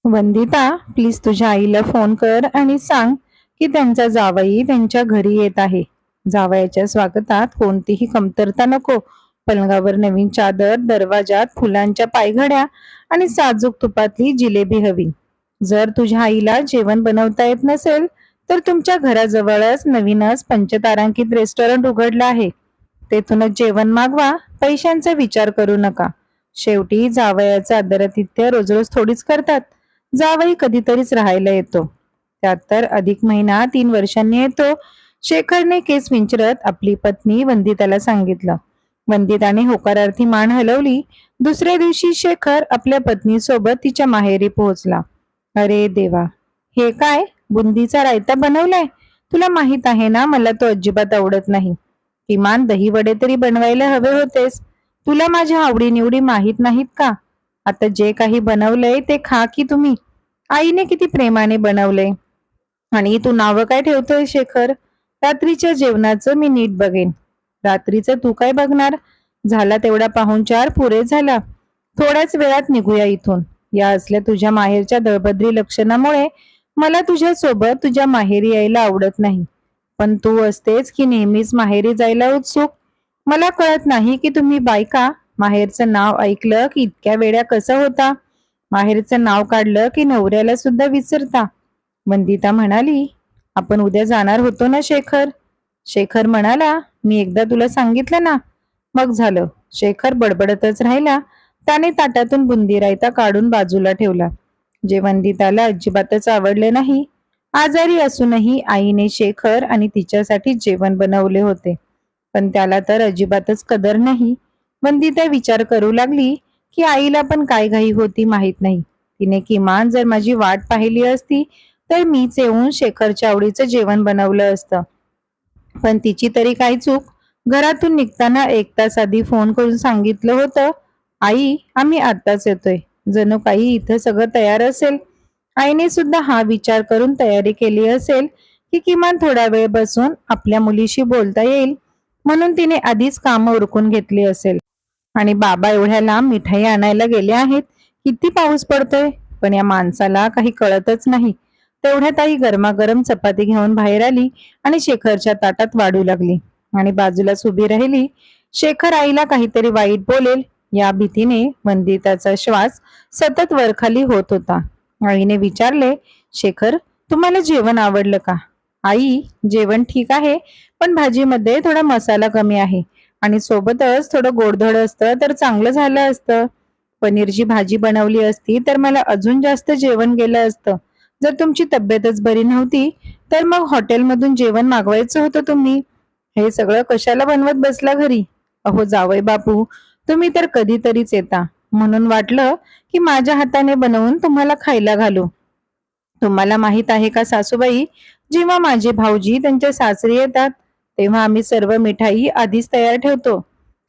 Vandita, please तुझ्या आईला phone कर आणि सांग की त्यांचा जावई त्यांच्या घरी येत आहे. जावयाच्या स्वागतात कोणतीही कमतरता नको. पलंगावर नवीन चादर, दरवाजात फुलांच्या पायघड्या आणि साजूक तुपातली जिलेबी हवी. जर तुझ्या आईला जेवण बनवता येत नसेल तर तुमच्या घराजवळच नवीनच पंचतारांकित रेस्टॉरंट उघडलं आहे. तेथूनच जेवण मागवा. पैशांचा विचार करू नका. शेवटी जावयाचं आदरातिथ्य रोज रोज थोडीच करतात. जावई कधीतरीच राहायला येतो, त्यात तर अधिक महिना 3 वर्षांनी येतो. शेखरने केस विंचरत आपली पत्नी वंदिताला सांगितलं. वंदिताने होकारार्थी मान हलवली. दुसऱ्या दिवशी शेखर आपल्या पत्नीसोबत तिच्या माहेरी पोहोचला. अरे देवा, हे काय? बुंदीचा रायता बनवलाय? तुला माहित आहे ना मला तो अजिबात आवडत नाही. किमान दही वडे तरी बनवायला हवे होतेस. तुला माझ्या आवडीनिवडी माहीत नाहीत का? आता जे काही बनवलंय ते खा की तुम्ही. आईने किती प्रेमाने बनवलंय. आणि तू नावं काय ठेवतोय शेखर? रात्रीच्या जेवणाचं मी नीट बघेन. रात्रीचं तू काय बघणार? झाला तेवढा पाहुणचार पुरे झाला. थोड्याच वेळात निघूया इथून. या असल्या तुझ्या माहेरच्या दळभद्री लक्षणामुळे मला तुझ्या सोबत तुझ्या माहेरी यायला आवडत नाही. पण तू असतेच की नेहमीच माहेरी जायला उत्सुक. मला कळत नाही की तुम्ही बायका माहेरचं नाव ऐकलं की इतक्या वेड्या कसं होता. माहेरचं नाव काढलं की नवऱ्याला सुद्धा विसरता. वंदिता म्हणाली, आपण उद्या जाणार होतो ना शेखर? शेखर म्हणाला, मी एकदा तुला सांगितलं ना. मग झालं. शेखर बडबडतच राहिला. त्याने ताटातून बुंदी रायता काढून बाजूला ठेवला, जे वंदिताला अजिबातच आवडले नाही. आजारी असूनही आईने शेखर आणि तिच्यासाठी जेवण बनवले होते, पण त्याला तर अजिबातच कदर नाही. वंदिता विचार करू लागली की आईला पण काय घाई होती माहित नाही. तिने किमान जर माझी वाट पाहिली असती तर मीच येऊन शेखरच्या आवडीचं जेवण बनवलं असतं. पण तिची तरी काय चूक? घरातून निघताना 1 तास आधी फोन करून सांगितलं होतं, आई आम्ही आत्ताच येतोय. जणू काही इथं सगळं तयार असेल. आईने सुद्धा हा विचार करून तयारी केली असेल की किमान थोडा वेळ बसून आपल्या मुलीशी बोलता येईल, म्हणून तिने आधीच काम उरकून घेतली असेल. आणि बाबा एवढ्या लांब मिठाई आणायला गेले आहेत. किती पाऊस पडतोय, पण या माणसाला काही कळतच नाही. तेवढ्यात आई गरमागरम चपाती घेऊन बाहेर आली आणि शेखरच्या ताटात वाढू लागली आणि बाजूलाच उभी राहिली. शेखर आईला काहीतरी वाईट बोलेल या भीतीने वंदिताचा श्वास सतत वरखाली होत होता. आईने विचारले, शेखर तुम्हाला जेवण आवडलं का? आई, जेवण ठीक आहे, पण भाजीमध्ये थोडा मसाला कमी आहे आणि सोबतच थोडं गोडधोड असतं तर चांगलं झालं असतं. पनीरची भाजी बनवली असती तर मला अजून जास्त जेवण गेलं असतं. जर तुमची तब्येतच बरी नव्हती तर मग हॉटेलमधून जेवण मागवायचं होतं तुम्ही. हे सगळं कशाला बनवत बसला घरी? अहो जावई बापू, तुम्ही तर कधीतरीच येता, म्हणून वाटलं की माझ्या हाताने बनवून तुम्हाला खायला घालू. तुम्हाला माहित आहे का सासूबाई, जेव्हा माझे भाऊजी त्यांच्या सासरी येतात तेव्हा आम्ही सर्व मिठाई आधीच तयार ठेवतो.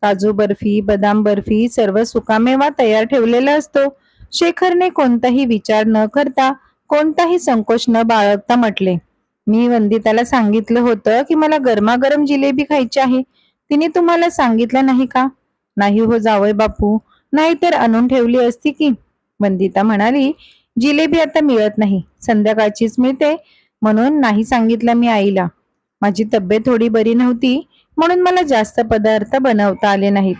काजू बर्फी, बदाम बर्फी, सर्व सुकामेवा तयार ठेवलेला असतो. शेखरने कोणताही विचार न करता, कोणताही संकोच न बाळगता म्हटले, मी वंदिताला सांगितलं होतं की मला गरमागरम जिलेबी खायची आहे. तिने तुम्हाला सांगितलं नाही का? नाही हो जावई बापू, नाहीतर आणून ठेवली असती की. वंदिता म्हणाली, जिलेबी आता मिळत नाही, संध्याकाळचीच मिळते, म्हणून नाही सांगितलं मी आईला. माझी तब्येत थोडी बरी नव्हती, म्हणून मला जास्त पदार्थ बनवता आले नाहीत.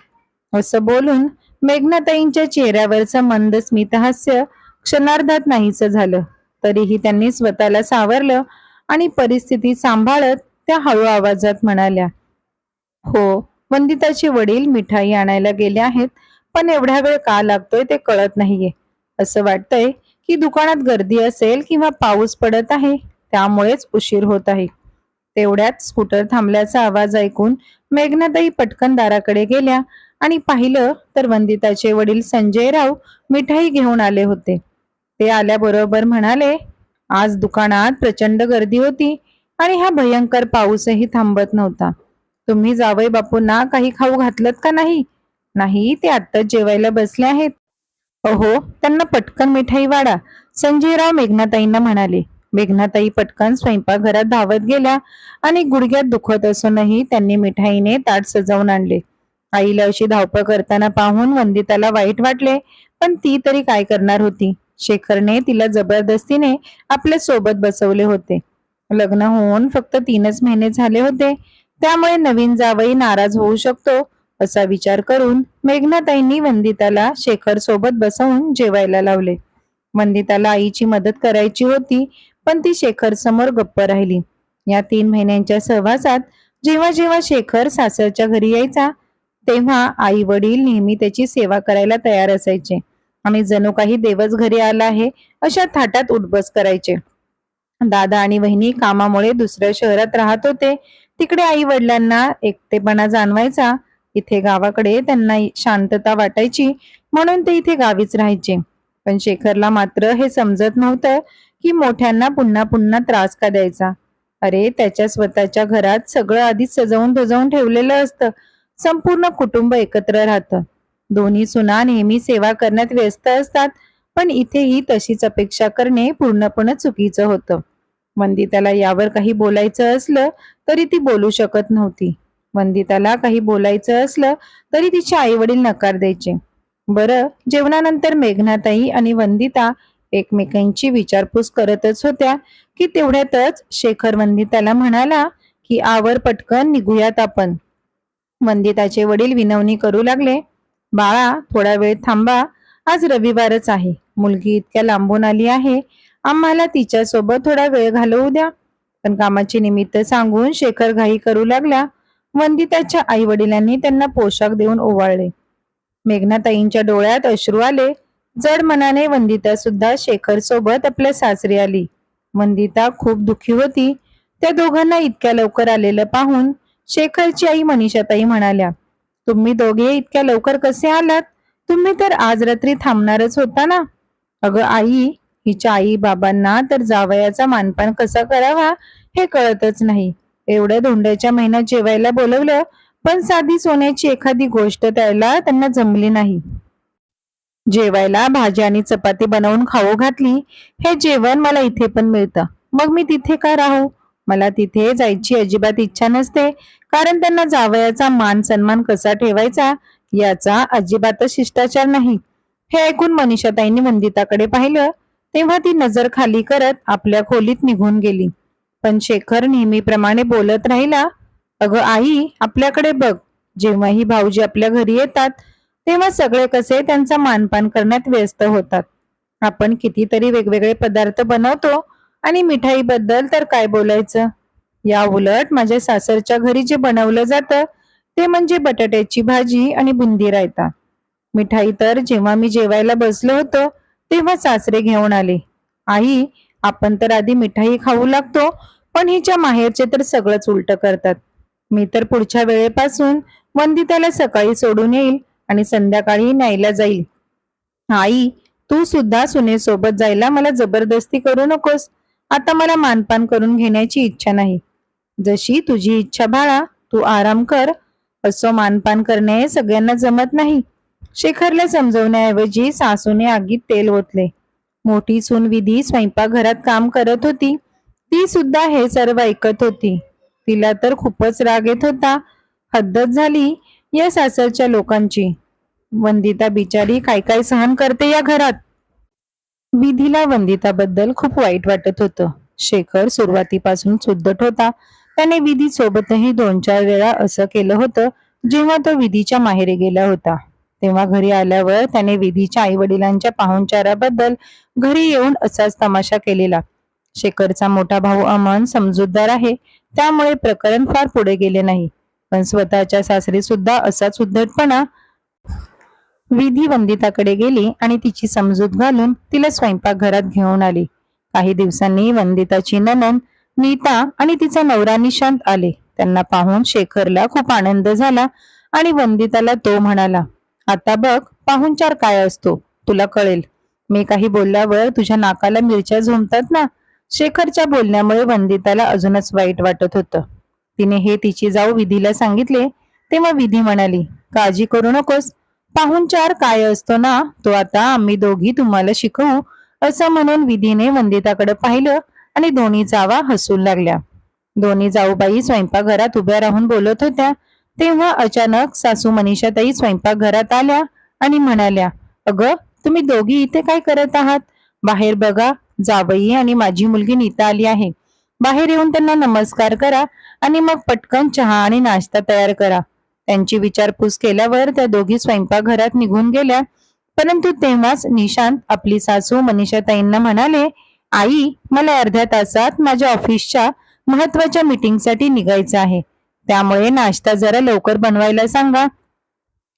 असं बोलून मेघनाताईंच्या चेहऱ्यावरचं मंद स्मितहास्य क्षणार्धात नाहीसं झालं. तरीही त्यांनी स्वतःला सावरलं आणि परिस्थिती सांभाळत त्या हळू आवाजात म्हणाल्या, हो, वंदिताचे वडील मिठाई आणायला गेले आहेत, पण एवढा वेळ का लागतोय ते कळत नाहीये. असं वाटतंय की दुकानात गर्दी असेल किंवा पाऊस पडत आहे, त्यामुळेच उशीर होत आहे. तेवढ्यात स्कूटर थांबल्याचा आवाज ऐकून मेघनाताई पटकन दाराकडे गेल्या आणि पाहिलं तर वंदिताचे वडील संजयराव मिठाई घेऊन आले होते. ते आल्याबरोबर म्हणाले, आज दुकानात प्रचंड गर्दी होती आणि हा भयंकर पाऊसही थांबत नव्हता. तुम्ही जावई बापूंना काही खाऊ घातलत का नाही? नाही, ते आत्ताच जेवायला बसले आहेत. अहो, त्यांना पटकन मिठाई वाढा, संजयराव मेघनाताईंना म्हणाले. मेघनाताई पटकन स्वयंपाकघरात धावत गेल्या आणि गुडघ्यात दुखत असूनही त्यांनी मिठाईने ताट सजवून आणले. आईला अशी धावपळ करताना पाहून वंदिताला वाईट वाटले, पण ती तरी काय करणार होती. शेखरने तिला जबरदस्तीने आपल्या सोबत बसवले होते. लग्न होऊन फक्त 3च महिने झाले होते, त्यामुळे नवीन जावई नाराज होऊ शकतो असा विचार करून मेघनाताईंनी वंदिताला शेखर सोबत बसवून जेवायला लावले. वंदिताला आईची मदत करायची होती, पण ती शेखर समोर गप्प राहिली. या 3 महिन्यांच्या सहवासात जेव्हा जेव्हा शेखर सासरच्या घरी यायचा, तेव्हा आई वडील नेहमी त्याची सेवा करायला तयार असायचे आणि जणू काही देवच घरी आला आहे अशा थाटात उठबस करायचे. दादा आणि वहिनी कामामुळे दुसऱ्या शहरात राहत होते. तिकडे आई वडिलांना एकटेपणा जाणवायचा. इथे गावाकडे त्यांना शांतता वाटायची, म्हणून ते इथे गावीच राहायचे. पण शेखरला मात्र हे समजत नव्हतं की मोठ्यांना पुन्हा पुन्हा त्रास का द्यायचा. अरे, त्याच्या स्वतःच्या घरात सगळं आधीच सजवून धजवून ठेवलेलं असतं. संपूर्ण कुटुंब एकत्र राहतं. दोन्ही सुना नेहमी सेवा करण्यात व्यस्त असतात, पण इथेही तशीच अपेक्षा करणे पूर्णपणे चुकीचं होतं. वंदिताला यावर काही बोलायचं असलं तरी ती बोलू शकत नव्हती. वंदिताला काही बोलायचं असलं तरी तिचे आई वडील नकार द्यायचे. बरं, जेवणानंतर मेघनाताई आणि वंदिता एकमेकांची विचारपूस करतच होत्या की तेवढ्यातच शेखर वंदिताला म्हणाला की आवर पटकन, निघूयात आपण. वंदिताचे वडील विनवणी करू लागले. बाळा, थोडा वेळ थांबा, आज रविवारच आहे. मुलगी इतक्या लांबून आली आहे, आम्हाला तिच्यासोबत थोडा वेळ घालवू द्या. पण कामाचे निमित्त सांगून शेखर घाई करू लागला. वंदिताच्या आई वडिलांनी त्यांना पोशाख देऊन ओवाळले. मेघनाताईंच्या डोळ्यात अश्रू आले. जड मनाने वंदिता सुद्धा शेखर सोबत आपल्या सासरी आली. वंदिता खूप दुःखी होती. त्या दोघांना इतक्या लवकर आलेलं पाहून शेखरची आई मनीषाताई म्हणाल्या, तुम्ही दोघे इतक्या लवकर कसे आलात? तुम्ही तर आज रात्री थांबणारच होता ना. अगं आई, हिच्या आई बाबांना तर जावयाचा मानपान कसा करावा हे कळतच नाही. एवढ्या धोंड्याच्या महिन्यात जेवायला बोलवलं, पण साधी सोन्याची एखादी गोष्ट द्यायला त्यांना जमली नाही. जेवायला भाजी आणि चपाती बनवून खाऊ घातली. हे जेवण मला इथे पण मिळतं, मग मी तिथे का राहू? मला तिथे जायची अजिबात इच्छा नसते, कारण त्यांना जावयाचा मान सन्मान कसा ठेवायचा याचा अजिबातच शिष्टाचार नाही. हे ऐकून मनीषाताईंनी वंदिताकडे पाहिलं, तेव्हा ती नजर खाली करत आपल्या खोलीत निघून गेली. पण शेखर नेहमीप्रमाणे बोलत राहिला, अगं आई, आपल्याकडे बघ. जेव्हाही भाऊजी आपल्या घरी येतात तेव्हा सगळे कसे त्यांचा मानपान करण्यात व्यस्त होतात. आपण कितीतरी वेगवेगळे पदार्थ बनवतो आणि मिठाई बद्दल तर काय बोलायचं. या उलट माझ्या सासरच्या घरी जे बनवलं जातं ते म्हणजे बटाट्याची भाजी आणि बुंदी रायता. मिठाई तर जेव्हा मी जेवायला बसलो होतो तेव्हा सासरे घेऊन आले. आई, आपण तर आधी मिठाई खाऊ लागतो, पण हिच्या माहेरचे तर सगळंच उलट करतात. मी तर पुढच्या वेळेपासून वंदिताला सकाळी सोडून येईल आणि संध्याकाळी न्यायला जाईल. आई, तू सुद्धा सुनेसोबत जायला मला जबरदस्ती करू नकोस. आता मला मानपान करून घेण्याची इच्छा नाही. जशी तुझी इच्छा बाळा, तू आराम कर. असं मानपान करणे सगळ्यांना जमत नाही. शेखरला समजवण्याऐवजी सासूने आगीत तेल ओतले. मोठी सून विधी स्वयंपाकघरात काम करत होती. ती सुद्धा हे सर्व ऐकत होती. तिला तर खूपच राग येत होता. हद्दच झाली या सासरच्या लोकांची. वंदिता बिचारी काय काय सहन करते या घरात. विधीला वंदिताबद्दल खूप वाईट वाटत होतं. शेखर सुरुवातीपासून सुद्धट होता. त्याने विधी सोबतही 2-4 वेळा असं केलं होतं. जेव्हा तो विधीच्या माहेरी गेला होता तेव्हा घरी आल्यावर त्याने विधीच्या आई वडिलांच्या पाहुणचाराबद्दल घरी येऊन असाच तमाशा केलेला. शेखरचा मोठा भाऊ अमन समजूतदार आहे, त्यामुळे प्रकरण फार पुढे गेले नाही. पण स्वतःच्या सासरी सुद्धा असाच उद्धटपणा. विधी वंदिताकडे गेली आणि तिची समजूत घालून तिला स्वयंपाकघरात घेऊन आली. काही दिवसांनी वंदिताची नणंद नीता आणि तिचा नवरा निशांत आले. त्यांना पाहून शेखरला खूप आनंद झाला आणि वंदिताला तो म्हणाला, आता बघ पाहुणचार काय असतो, तुला कळेल. मी काही बोलल्यावर तुझ्या नाकाला मिरच्या झोंबतात ना. शेखरच्या बोलण्यामुळे वंदिताला अजूनच वाईट वाटत होतं. तिने हे तिची जाऊ विधीला सांगितले. तेव्हा विधी म्हणाली, काळजी करू नकोस, पाहुणचार काय असतो ना तो आता आम्ही दोघी तुम्हाला शिकवू. असं म्हणून विधीने वंदिताकडे पाहिलं आणि दोन्ही जावा हसू लागल्या. दोन्ही जाऊबाई स्वयंपाकघरात उभ्या राहून बोलत होत्या. तेव्हा अचानक सासू मनीषाताई स्वयंपाकघरात आल्या आणि म्हणाल्या, अगं, तुम्ही दोघी इथे काय करत आहात? बाहेर बघा, जावई आणि माझी मुलगी नीता आली आहे. बाहेर येऊन त्यांना नमस्कार करा आणि मग पटकन चहा आणि नाश्ता तयार करा. त्यांची विचारपूस केल्यावर त्या दोघी स्वयंपाकघरात निघून गेल्या. परंतु तेव्हाच निशांत आपली सासू मनीषाताईंना म्हणाले, आई, मला अर्ध्या तासात माझ्या ऑफिसच्या महत्वाच्या मीटिंगसाठी निघायचं आहे. त्यामुळे नाश्ता जरा लवकर बनवायला सांगा.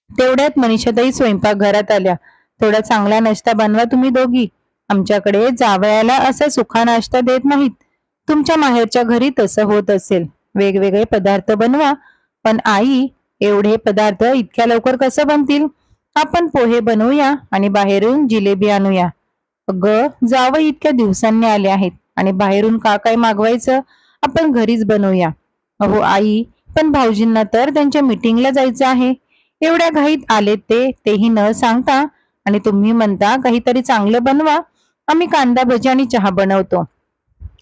तेवढ्यात मनीषाताई स्वयंपाकघरात आल्या. थोडा चांगला नाश्ता बनवा तुम्ही दोघी. आमच्याकडे जावयाला असा सुखा नाश्ता देत नाहीत. तुमच्या माहेरच्या घरी तसं होत असेल. वेगवेगळे पदार्थ बनवा. पण आई, एवढे पदार्थ इतक्या लवकर कसं बनतील? आपण पोहे बनवूया आणि बाहेरून जिलेबी आणूया. अगं, जावई इतक्या दिवसांनी आले आहेत आणि बाहेरून का काय मागवायचं? आपण घरीच बनवूया. अहो आई, पण भाऊजींना तर त्यांच्या मीटिंगला जायचं आहे. एवढ्या घाईत आले तेही न सांगता, आणि तुम्ही म्हणता काहीतरी चांगलं बनवा. आम्ही कांदा भजी आणि चहा बनवतो.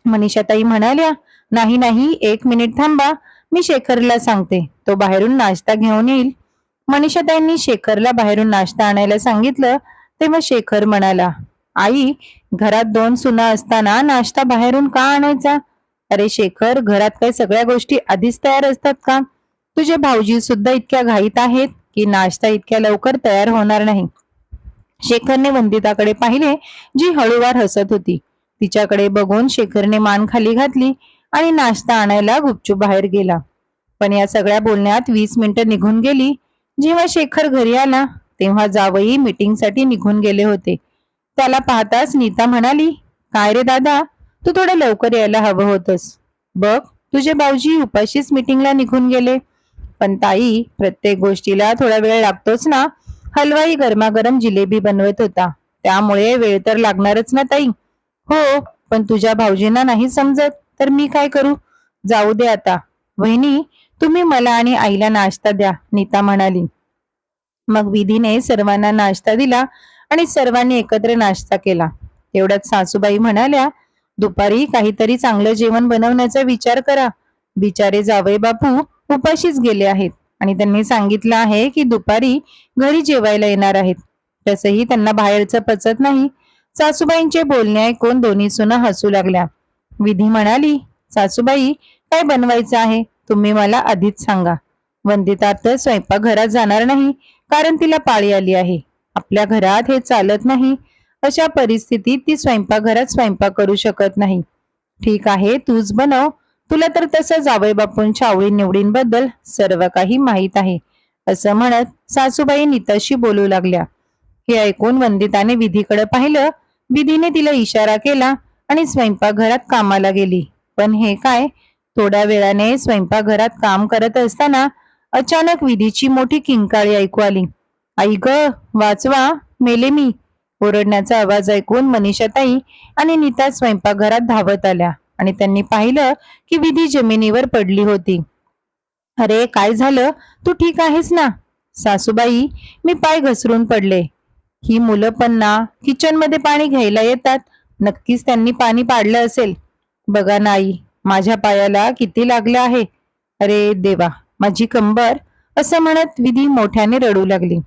मनीषाताई म्हणाल्या, नाही नाही, 1 मिनिट थांबा, मी शेखरला सांगते, तो बाहेरून नाश्ता घेऊन येईल. मनीषाताईंनी शेखरला बाहेरून नाश्ता आणायला सांगितलं. तेव्हा शेखर म्हणाला, आई, घरात 2 सुना असताना नाश्ता बाहेरून का आणायचा? अरे शेखर, घरात काही सगळ्या गोष्टी आधीच तयार असतात का? तुझे भाऊजी सुद्धा इतक्या घाईत आहेत की नाश्ता इतक्या लवकर तयार होणार नाही. शेखरने वंदिताकडे पाहिले, जी हळूवार हसत होती. तिच्याकडे बघून शेखरने मान खाली घातली आणि नाश्ता आणायला गुपचूप बाहेर गेला. पण या सगळ्या बोलण्यात 20 मिनिटं निघून गेली. जेव्हा शेखर घरी आला तेव्हा जावई मीटिंगसाठी निघून गेले होते. त्याला पाहताच नीता म्हणाली, काय रे दादा, तू थोडं लवकर यायला हवं होतंस. बघ, तुझे भाऊजी उपाशीच मीटिंगला निघून गेले. पण ताई, प्रत्येक गोष्टीला थोडा वेळ लागतोच ना. हलवाई गरमागरम जिलेबी बनवत होता, त्यामुळे वेळ तर लागणारच ना ताई. हो, पण तुझ्या भाऊजींना नाही समजत तर मी काय करू? जाऊ दे आता. वहिनी, तुम्ही मला आणि आईला नाश्ता द्या, नीता म्हणाली. मग विधीने सर्वांना नाश्ता दिला आणि सर्वांनी एकत्र नाश्ता केला. एवढ्यात सासूबाई म्हणाल्या, दुपारी काहीतरी चांगलं जेवण बनवण्याचा विचार करा. बिचारे जावई बापू उपाशीच गेले आहेत आणि त्यांनी सांगितलं आहे की दुपारी घरी जेवायला येणार आहेत. तसंही त्यांना बाहेरचं पचत नाही. सासूबाईंचे बोलणे ऐकून दोन्ही सुना हसू लागल्या. विधी म्हणाली, सासूबाई, काय बनवायचं आहे तुम्ही मला आधीच सांगा. वंदिता तर स्वयंपाकघरात जाणार नाही, कारण तिला पाळी आली आहे. आपल्या घरात हे चालत नाही. अशा परिस्थितीत ती स्वयंपाकघरात स्वयंपाक करू शकत नाही. ठीक आहे, तूच बनव. तुला तर तसं जावई बापूंच्या आवडी निवडींबद्दल सर्व काही माहीत आहे, असं म्हणत सासूबाई नीताशी बोलू लागल्या. हे ऐकून वंदिताने विधीकडे पाहिलं. विधीने तिला इशारा केला आणि स्वयंपाकघरात कामाला गेली. पण हे काय, थोड्या वेळाने स्वयंपाकघरात काम करत असताना अचानक विधीची मोठी किंकाळी ऐकू आली. आई ग, वाचवा, मेले मी. ओरडण्याचा आवाज ऐकून मनीषाताई आणि नीता स्वयंपाकघरात धावत आल्या आणि त्यांनी पाहिलं की विधी जमिनीवर पडली होती. अरे, काय झालं? तू ठीक आहेस ना? सासूबाई, मी पाय घसरून पडले. ही मुलं पण ना किचन मध्ये पाणी घ्यायला येतात. नक्कीच त्यांनी पाणी पाडलं असेल. बघा ना आई, माझ्या पायाला किती लागलं आहे. अरे देवा, माझी कंबर. असं म्हणत विधी मोठ्याने रडू लागली.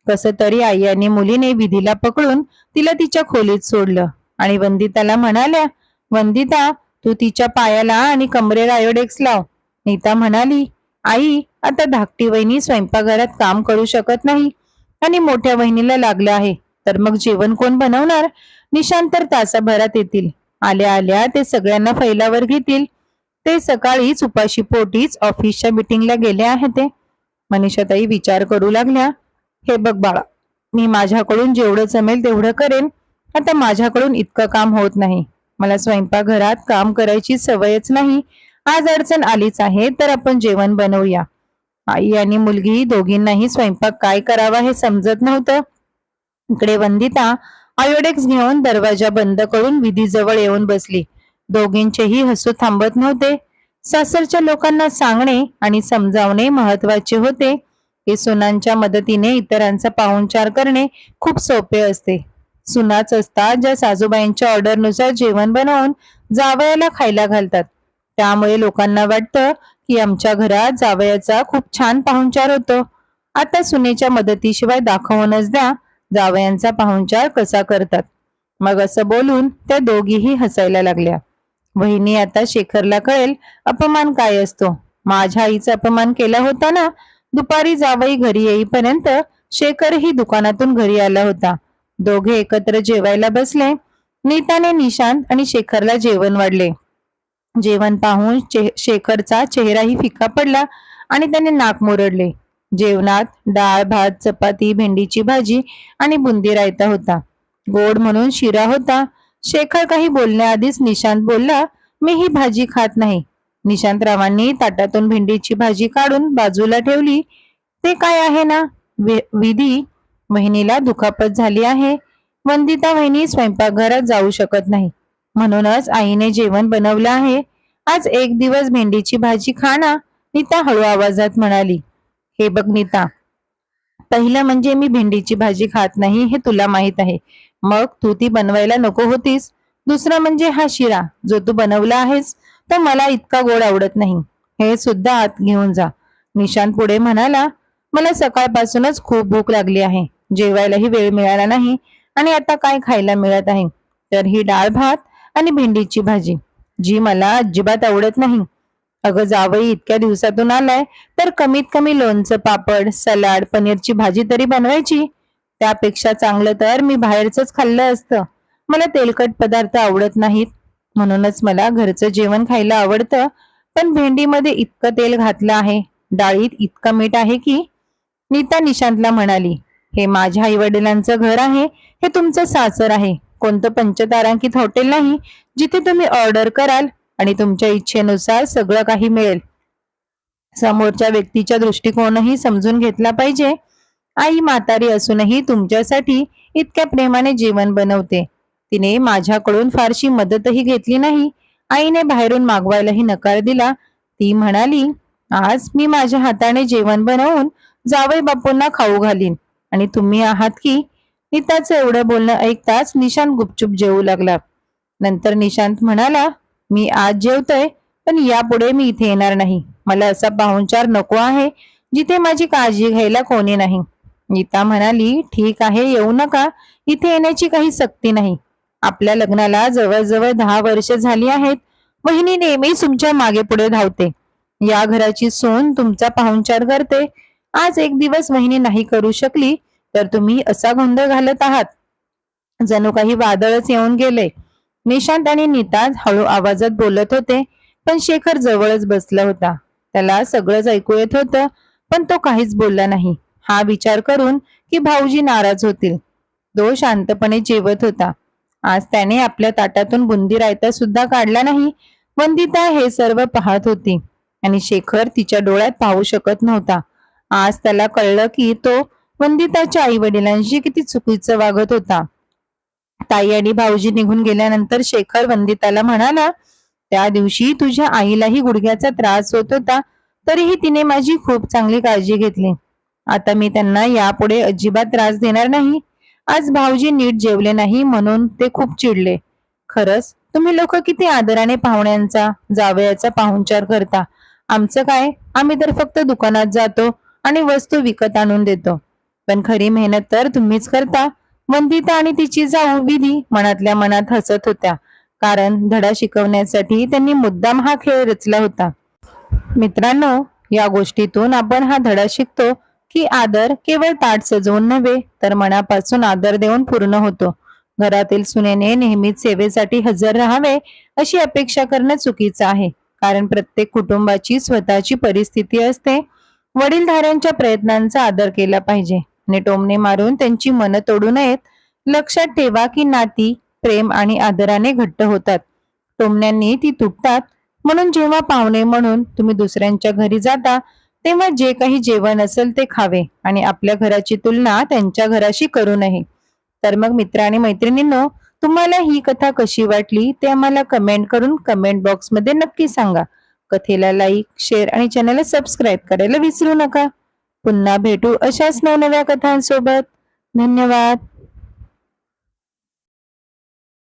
कसं तरी आई आणि मुलीने विधीला पकडून तिला तिच्या खोलीत सोडलं आणि वंदिताला म्हणाल्या, वंदिता, तू तिच्या पायाला आणि कमरेला आयोडेक्स लाव. नीता म्हणाली, आई, आता धाकटी वहिनी स्वयंपाकघरात काम करू शकत नाही आणि मोठ्या वहिनीला लागलं आहे, तर मग जेवण कोण बनवणार? निशांत तर तासाभरात येतील. आल्या आल्या ते सगळ्यांना फैलावर घेतील. ते सकाळीच उपाशी पोटीच ऑफिसच्या मीटिंगला गेले आहेत ते. मनीषाताई विचार करू लागल्या. हे बघ बाळा, मी माझ्याकडून जेवढं जमेल तेवढं करेन. आता माझ्याकडून इतकं काम होत नाही. मला स्वयंपाकघरात काम करायची सवयच नाही. आज अडचण आलीच आहे, तर आपण जेवण बनवूया. आई आणि मुलगी दोघींनाही स्वयंपाक काय करावा हे समजत नव्हतं. इकडे वंदिता आयोडेक्स घेऊन दरवाजा बंद करून विधीजवळ येऊन बसली. दोघींचेही हसू थांबत नव्हते. सासरच्या लोकांना सांगणे आणि समजावणे महत्वाचे होते की सुनांच्या मदतीने इतरांचा पाहुणचार करणे खूप सोपे असते. सुनाच असतात ज्या सासूबाईंच्या ऑर्डरनुसार जेवण बनवून जावयाला खायला घालतात. त्यामुळे लोकांना वाटतं की आमच्या घरात जावयाचा खूप छान पाहुणचार होतो. आता सुनेच्या मदतीशिवाय दाखवूनच द्या जावयांचा पाहुणचार कसा करतात. मग असं बोलून त्या दोघीही हसायला लागल्या. वहिनी, आता शेखरला कळेल अपमान काय असतो. माझ्या आईचा अपमान केला होता ना. दुपारी जावई घरी येईपर्यंत शेखरही दुकानातून घरी आला होता. दोघे एकत्र जेवायला बसले. नीताने निशांत आणि शेखरला जेवण वाढले. जेवण पाहून शेखरचा चेहराही फिका पडला आणि त्याने नाक मुरडले. जेवणात डाळ भात चपाती भेंडीची भाजी आणि बुंदी रायता होता. गोड म्हणून शिरा होता. शेखर काही बोलण्याआधीच निशांत बोलला, मी ही भाजी खात नाही. निशांतरावांनी ताटातून भेंडीची भाजी काढून बाजूला ठेवली. ते काय आहे ना विधी, वहिनीला दुखापत झाली आहे. वंदिता वहिनी स्वयंपाकघरात जाऊ शकत नाही, म्हणूनच आईने जेवण बनवलं आहे. आज एक दिवस भेंडीची भाजी खा ना, नीता हळू आवाजात म्हणाली. हे बघ नीता, पहिलं म्हणजे मी भेंडीची भाजी खात नाही हे तुला माहित आहे. मग तू ती बनवायला नको होतीस. दुसरं म्हणजे हा शिरा जो तू बनवला आहेस तो मला इतका गोड आवडत नाही. हे सुद्धा आत घेऊन जा. निशांत पुढे म्हणाला, मला सकाळपासूनच खूप भूक लागली आहे. जेवायलाही वेळ मिळाला नाही आणि आता काय खायला मिळत आहे तर ही डाळ भात आणि भेंडीची भाजी, जी मला अजिबात आवडत नाही. अगं जावई इतक्या दिवसातून आलाय तर कमीत कमी लोणचं पापड सलाड पनीरची भाजी तरी बनवायची. त्यापेक्षा चांगलं तर मी बाहेरच खाल्लं असतं. मला तेलकट पदार्थ आवडत नाहीत, म्हणूनच मला घरचं जेवण खायला आवडतं. पण भेंडीमध्ये इतकं तेल घातलं आहे, डाळीत इतकं मीठ आहे की. नीता निशांतला म्हणाली, हे माझ्या आई वडिलांचं घर आहे. हे तुमचं सासर आहे. कोणतं पंचतारांकित हॉटेल नाही जिथे तुम्ही ऑर्डर कराल आणि तुमच्या इच्छेनुसार सगळं काही मिळेल. समोरच्या व्यक्तीच्या दृष्टिकोनही समजून घेतला पाहिजे. आई म्हातारी असूनही तुमच्यासाठी इतक्या प्रेमाने जेवण बनवते. तिने माझ्याकडून फारशी मदतही घेतली नाही. आईने बाहेरून मागवायलाही नकार दिला. ती म्हणाली, आज मी माझ्या हाताने जेवण बनवून जावई बापूंना खाऊ घालीन आणि तुम्ही आहात की. नीताचं एवढं बोलणं ऐकताच निशांत गुपचूप जेवू लागला. नंतर निशांत म्हणाला, मी आज जेवतोय पण यापुढे मी इथे येणार नाही. मला असा पाहुणचार नको आहे जिथे माझी काळजी घ्यायला कोणी नाही. नीता म्हणाली, ठीक आहे येऊ नका. इथे येण्याची काही सक्ती नाही. आपल्या लग्नाला जवळजवळ 10 वर्ष झाली आहेत. वहिनी नेहमी तुमच्या मागे पुढे धावते. या घराची सून तुमचा पाहुणचार करते. आज एक दिवस वहिनी नाही करू शकली तर तुम्ही असा गोंधळ घालत आहात जणू काही वादळच येऊन गेले. निशांत आणि नीता हळू आवाजात बोलत होते, पण शेखर जवळच बसला होता. त्याला सगळंच ऐकू येत होतं, पण तो काहीच बोलला नाही. हा विचार करून की भाऊजी नाराज होतील. तो शांतपणे जेवत होता. आज त्याने आपल्या ताटातून बुंदी रायता सुद्धा काढला नाही. वंदिता हे सर्व पाहत होती आणि शेखर तिच्या डोळ्यात पाहू शकत नव्हता. आज त्याला कळलं की तो वंदिताच्या आई वडिलांशी किती चुकीचं वागत होता. ताई आणि भाऊजी निघून गेल्यानंतर शेखर वंदिताला म्हणाला, त्या दिवशी तुझ्या आईलाही गुडघ्याचा त्रास होत होता, तरीही तिने माझी खूप चांगली काळजी घेतली. आता मी त्यांना यापुढे अजिबात त्रास देणार नाही. आज भाऊजी नीट जेवले नाही म्हणून ते खूप चिडले. खरंच तुम्ही लोक किती आदराने पाहुण्यांचा जावयाचा पाहुणचार करता. आमचं काय, आम्ही तर फक्त दुकानात जातो आणि वस्तू विकत आणून देतो. पण खरी मेहनत तर तुम्हीच करता. वंदिता आणि तिची जाऊ विधी मनातल्या मनात हसत होत्या, कारण धडा शिकवण्यासाठी त्यांनी मुद्दाम हा खेळ रचला होता. मित्रांनो, या गोष्टीतून आपण हा धडा शिकतो की आदर केवळ ताट सजवून नव्हे तर मनापासून आदर देऊन पूर्ण होतो. घरातील सुनेने नेहमीच सेवेसाठी हजर राहावे अशी अपेक्षा करणं चुकीचं आहे, कारण प्रत्येक कुटुंबाची स्वतःची परिस्थिती असते. वडीलधाऱ्यांच्या प्रयत्नांचा आदर केला पाहिजे आणि टोमणे मारून त्यांची मनं तोडू नयेत. लक्षात ठेवा की नाती प्रेम आणि आदराने घट्ट होतात, टोमण्यांनी ती तुटतात. म्हणून जेव्हा पाहुणे म्हणून तुम्ही दुसऱ्यांच्या घरी जाता तेव्हा जे काही जेवण असेल ते खावे आणि आपल्या घराची तुलना त्यांच्या घराशी करू नये. तर मग मित्र आणि मैत्रिणींनो, तुम्हाला ही कथा कशी वाटली ते आम्हाला कमेंट करून कमेंट बॉक्स मध्ये नक्की सांगा. कथेला लाईक शेअर आणि चॅनलला सबस्क्राईब करायला विसरू नका. पुन्हा भेटू अशाच नवनव्या कथांसोबत. धन्यवाद.